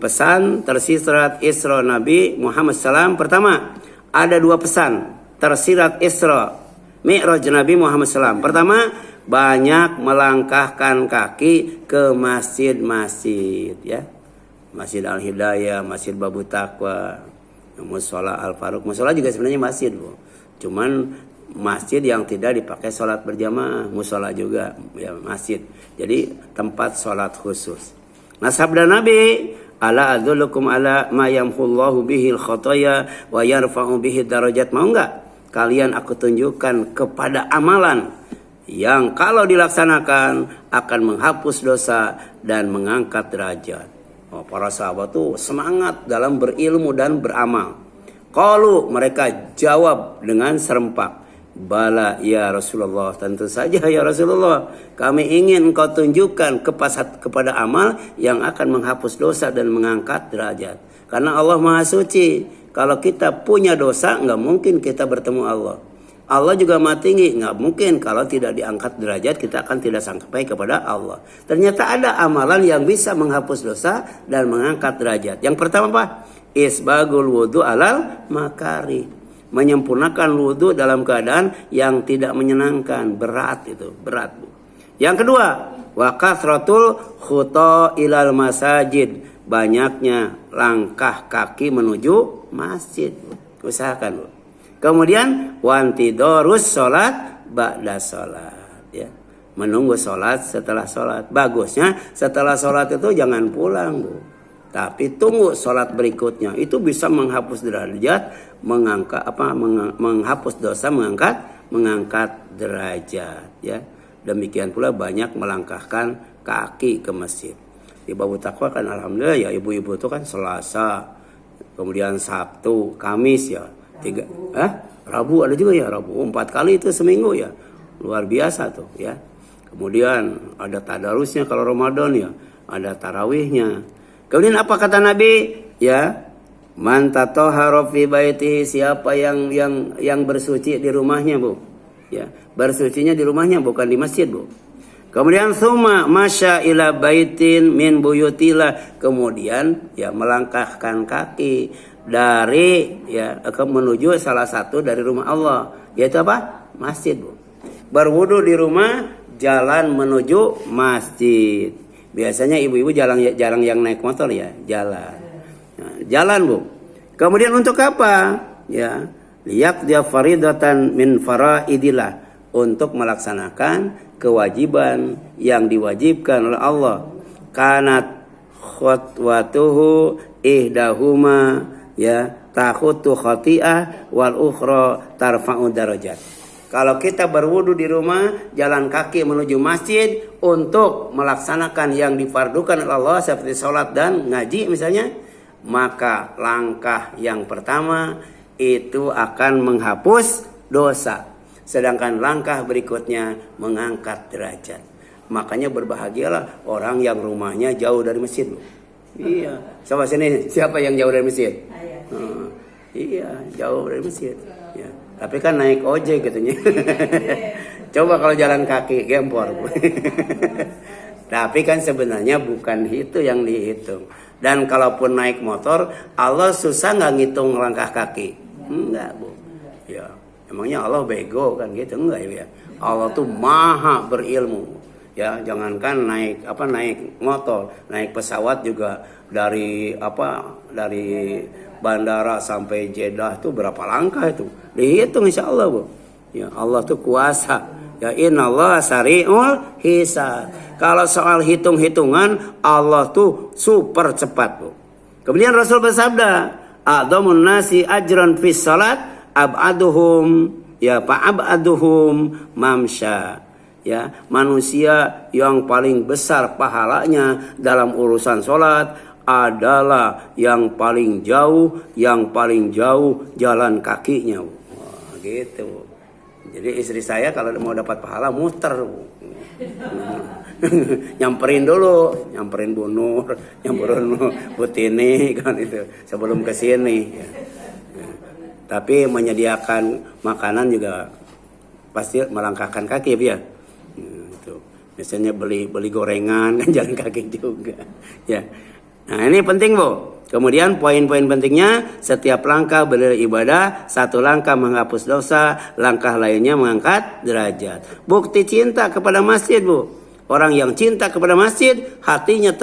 Pesan tersirat Isra Nabi Muhammad SAW. Pertama, ada 2 pesan tersirat Isra Mi'raj Nabi Muhammad SAW. Pertama, banyak melangkahkan kaki ke masjid-masjid, ya. Masjid Al-Hidayah, Masjid Babu Taqwa, Mushola Al-Faruq. Mushola juga sebenarnya masjid, Bu. Cuman masjid yang tidak dipakai sholat berjamaah. Mushola juga ya masjid. Jadi tempat sholat khusus. Nah, sabda Nabi, ala adullukum ala ma yamhullahu bihil khotoya wa yarfa'u bihi darajat. Mau enggak kalian aku tunjukkan kepada amalan yang kalau dilaksanakan akan menghapus dosa dan mengangkat derajat. Oh, para sahabat tuh semangat dalam berilmu dan beramal. Qalu, mereka jawab dengan serempak, bala ya Rasulullah, tentu saja ya Rasulullah, kami ingin engkau tunjukkan kepada amal yang akan menghapus dosa dan mengangkat derajat. Karena Allah Maha Suci. Kalau kita punya dosa, nggak mungkin kita bertemu Allah. Allah juga Maha Tinggi, nggak mungkin kalau tidak diangkat derajat kita akan tidak sampai kepada Allah. Ternyata ada amalan yang bisa menghapus dosa dan mengangkat derajat. Yang pertama apa? Isbagul wudu alal makari. Menyempurnakan wudu dalam keadaan yang tidak menyenangkan, berat itu, berat, Bu. Yang kedua, wa kathratul khuta ilal masajid. Banyaknya langkah kaki menuju masjid, Bu. Usahakan, Bu. Kemudian wantidorus sholat ba'da sholat, ya. Menunggu sholat setelah sholat. Bagusnya setelah sholat itu jangan pulang, Bu. Tapi tunggu sholat berikutnya. Itu bisa menghapus derajat, menghapus dosa, mengangkat derajat, ya. Demikian pula banyak melangkahkan kaki ke masjid. Di Babu Taqwa kan alhamdulillah ya, ibu-ibu itu kan Selasa, kemudian Sabtu, Kamis ya. Rabu ada juga ya, Rabu 4 kali itu seminggu ya, luar biasa tuh ya. Kemudian ada tadarusnya kalau Ramadan ya, ada tarawihnya. Kemudian apa kata Nabi ya, man tatahhara fi baiti, siapa yang bersuci di rumahnya, Bu ya, bersucinya di rumahnya bukan di masjid, Bu. Kemudian summa masya ila baitin min buyutillah, kemudian ya melangkahkan kaki dari ya menuju salah satu dari rumah Allah, yaitu apa? Masjid, Bu. Berwudu di rumah, jalan menuju masjid. Biasanya ibu-ibu jarang yang naik motor ya, jalan. Nah, jalan, Bu. Kemudian untuk apa? Ya, liyaqdiya faridatan min faraidillah, untuk melaksanakan kewajiban yang diwajibkan oleh Allah. Kanat khutwatuhu ihdahuma ya takhutu khati'ah wal ukhra tarfa'u darajat. Kalau kita berwudu di rumah, jalan kaki menuju masjid untuk melaksanakan yang difardukan oleh Allah seperti sholat dan ngaji misalnya, maka langkah yang pertama itu akan menghapus dosa. Sedangkan langkah berikutnya mengangkat derajat. Makanya berbahagialah orang yang rumahnya jauh dari masjid. Iya. Sama sini, siapa yang jauh dari masjid? Iya, jauh dari masjid. Ya. Tapi kan naik ojek katanya. Coba kalau jalan kaki gempor. Tapi kan sebenarnya bukan itu yang dihitung. Dan kalaupun naik motor, Allah susah nggak ngitung langkah kaki? Enggak, Bu. Ya. Emangnya Allah bego kan gitu? Enggak ya. Allah tuh maha berilmu. Ya, jangankan naik motor, naik pesawat juga dari bandara sampai Jeddah tuh berapa langkah itu? Dihitung insya Allah, Bu. Ya, Allah tuh kuasa. Ya, innallaha sari'ul hisab. Kalau soal hitung-hitungan, Allah tuh super cepat, Bu. Kemudian Rasul bersabda, a'dhamun nasi ajran fis salat ab'aduhum ya fa'ab'aduhum mamsya. Ya, manusia yang paling besar pahalanya dalam urusan sholat adalah yang paling jauh jalan kakinya. Wah, gitu. Jadi istri saya kalau mau dapat pahala muter. Nyamperin Bu Nur, nyamperin Bu Tini kan itu sebelum ke sini. Ya. Tapi menyediakan makanan juga pasti melangkahkan kaki ya. Itu biasanya beli gorengan kan jalan kaki juga. Ya. Nah ini penting Bu. Kemudian poin-poin pentingnya, setiap langkah beribadah, satu langkah menghapus dosa, langkah lainnya mengangkat derajat. Bukti cinta kepada masjid Bu. Orang yang cinta kepada masjid, hatinya